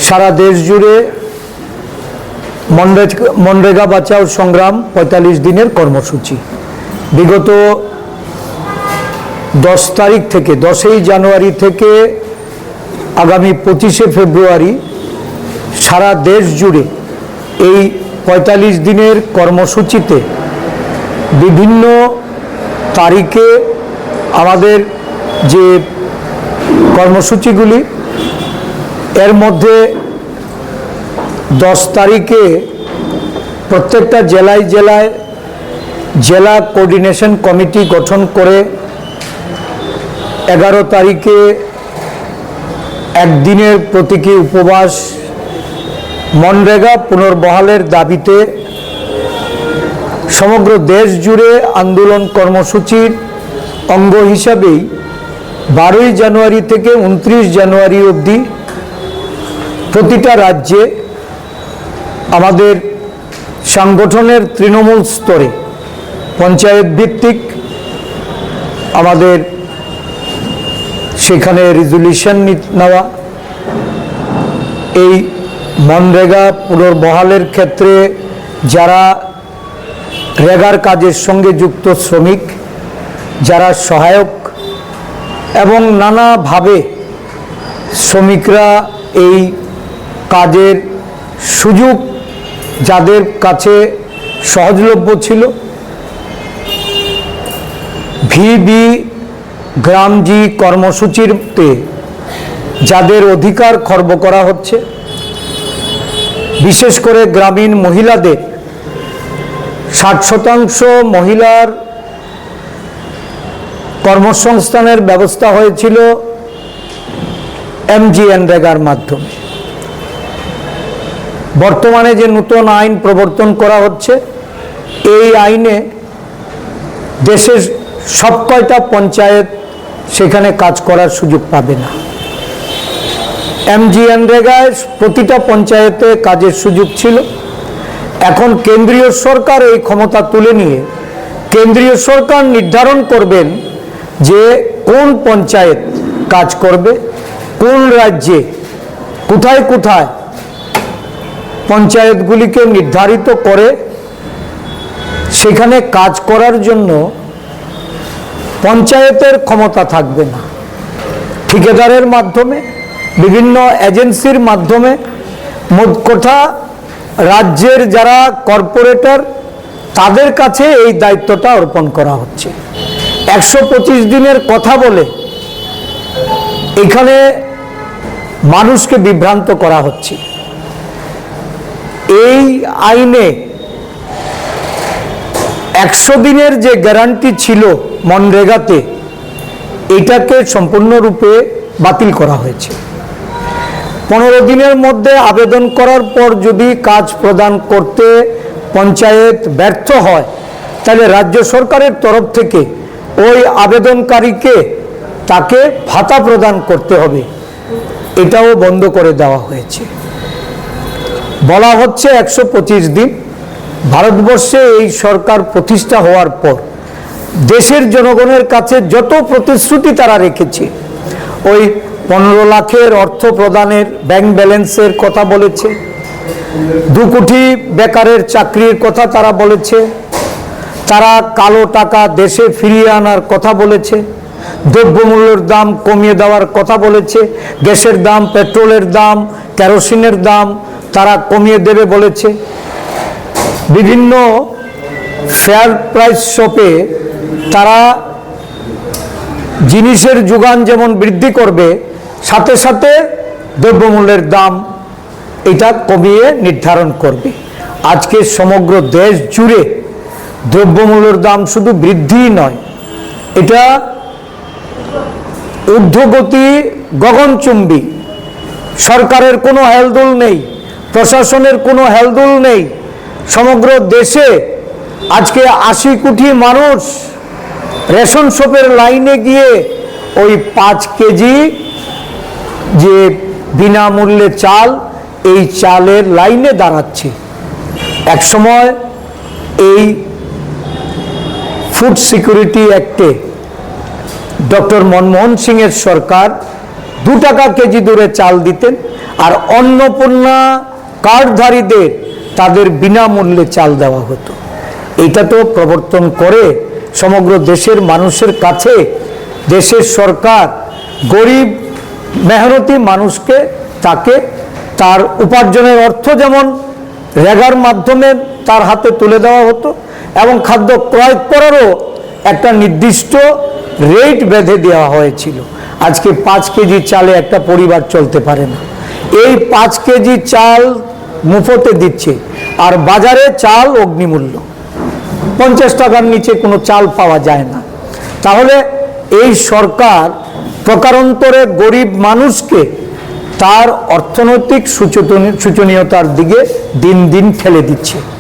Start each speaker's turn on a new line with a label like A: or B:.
A: সারা দেশ জুড়ে মনরেগা বাঁচাও সংগ্রাম ৪৫ দিনের কর্মসূচি বিগত 10 তারিখ থেকে 10ই জানুয়ারি থেকে আগামী 25শে ফেব্রুয়ারি সারা দেশ জুড়ে এই ৪৫ দিনের কর্মসূচিতে বিভিন্ন তারিখে আমাদের যে কর্মসূচিগুলি এর মধ্যে 10 তারিখে প্রত্যেকটা জেলায় জেলায় জেলা কোঅর্ডিনেশন কমিটি গঠন করে 11 তারিখে একদিনের প্রতীকী উপবাস মনরেগা পুনর্বহালের দাবিতে সমগ্র দেশ জুড়ে আন্দোলন কর্মসূচির অঙ্গ হিসাবেই 12ই জানুয়ারি থেকে 29 জানুয়ারি অবধি প্রতিটা রাজ্যে আমাদের সংগঠনের তৃণমূল স্তরে পঞ্চায়েত ভিত্তিক আমাদের সেখানে রেজুলিউশন নেওয়া, এই মনরেগা পুনর্বহালের ক্ষেত্রে যারা রেগার কাজের সঙ্গে যুক্ত শ্রমিক, যারা সহায়ক এবং নানাভাবে শ্রমিকরা এই কাজের সুযোগ যাদের কাছে সহজলভ্য ছিল, ভিবি গ্রামজি কর্মসূচিতে যাদের অধিকার খর্ব করা হচ্ছে, বিশেষ করে গ্রামীণ মহিলাদের 60% মহিলার কর্মসংস্থানের ব্যবস্থা হয়েছিল এমজিএনরেগার মাধ্যমে। বর্তমানে যে নতুন আইন প্রবর্তন করা হচ্ছে, এই আইনে দেশের সব কয়টা পঞ্চায়েত সেখানে কাজ করার সুযোগ পাবে না। এমজিএনরেগায় প্রতিটা পঞ্চায়েতে কাজের সুযোগ ছিল। এখন কেন্দ্রীয় সরকার এই ক্ষমতা তুলে নিয়ে কেন্দ্রীয় সরকার নির্ধারণ করবেন যে কোন পঞ্চায়েত কাজ করবে, কোন রাজ্যে কোথায় কোথায় পঞ্চায়েতগুলিকে নির্ধারিত করে সেখানে কাজ করার জন্য পঞ্চায়েতের ক্ষমতা থাকবে না। ঠিকাদারের মাধ্যমে, বিভিন্ন এজেন্সির মাধ্যমে, মোট কথা রাজ্যের যারা কর্পোরেটর তাদের কাছে এই দায়িত্বটা অর্পণ করা হচ্ছে। 125 দিনের কথা বলে এখানে মানুষকে বিভ্রান্ত করা হচ্ছে। এই আইনে 100 দিনের যে গ্যারান্টি ছিল মনরেগাতে, এটাকে সম্পূর্ণরূপে বাতিল করা হয়েছে। 15 দিনের মধ্যে আবেদন করার পর যদি কাজ প্রদান করতে পঞ্চায়েত ব্যর্থ হয়, তাহলে রাজ্য সরকারের তরফ থেকে ওই আবেদনকারীকে তাকে ভাতা প্রদান করতে হবে, এটাও বন্ধ করে দেওয়া হয়েছে। বলা হচ্ছে 125 দিন। ভারতবর্ষে এই সরকার প্রতিষ্ঠা হওয়ার পর দেশের জনগণের কাছে যত প্রতিশ্রুতি তারা রেখেছে, ওই 15 লাখের অর্থ প্রদানের ব্যাংক ব্যালেন্সের কথা বলেছে, 2 কোটি বেকারের চাকরির কথা তারা বলেছে, তারা কালো টাকা দেশে ফিরিয়ে আনার কথা বলেছে, দ্রব্যমূল্যের দাম কমিয়ে দেওয়ার কথা বলেছে, গ্যাসের দাম, পেট্রোলের দাম, কেরোসিনের দাম তারা কমিয়ে দেবে বলেছে। বিভিন্ন ফেয়ার প্রাইস শপে তারা জিনিসের যোগান যেমন বৃদ্ধি করবে, সাথে সাথে দ্রব্যমূল্যের দাম এটা কমিয়ে নির্ধারণ করবে। আজকে সমগ্র দেশ জুড়ে দ্রব্যমূল্যের দাম শুধু বৃদ্ধিই নয়, এটা ঊর্ধ্বগতি গগনচুম্বী। সরকারের কোনো হেলদোল নেই, প্রশাসনের কোনো হেলদোল নেই। সমগ্র দেশে আজকে 80 কোটি মানুষ রেশন শপের লাইনে গিয়ে ওই 5 কেজি যে বিনামূল্যে চাল, এই চালের লাইনে দাঁড়াচ্ছে। একসময় এই ফুড সিকিউরিটি অ্যাক্টে ডক্টর মনমোহন সিংয়ের সরকার 2 টাকা কেজি দরে চাল দিতেন, আর অন্নপূর্ণা কার্ডধারীদের তাদের বিনামূল্যে চাল দেওয়া হতো। এটা তো প্রবর্তন করে সমগ্র দেশের মানুষের কাছে দেশের সরকার গরিব মেহনতি মানুষকে তাকে তার উপার্জনের অর্থ যেমন রেগার মাধ্যমে তার হাতে তুলে দেওয়া হতো, এবং খাদ্য ক্রয় করারও একটা নির্দিষ্ট রেট বেঁধে দেওয়া হয়েছিল। আজকে 5 কেজি চালে একটা পরিবার চলতে পারে না। এই 5 কেজি চাল মুফতে দিচ্ছে, আর বাজারে চাল অগ্নিমূল্য, 50 টাকার নিচে কোনো চাল পাওয়া যায় না। তাহলে এই সরকার প্রকারান্তরে গরিব মানুষকে তার অর্থনৈতিক সূচনীয়তার দিকে দিন দিন ঠেলে দিচ্ছে।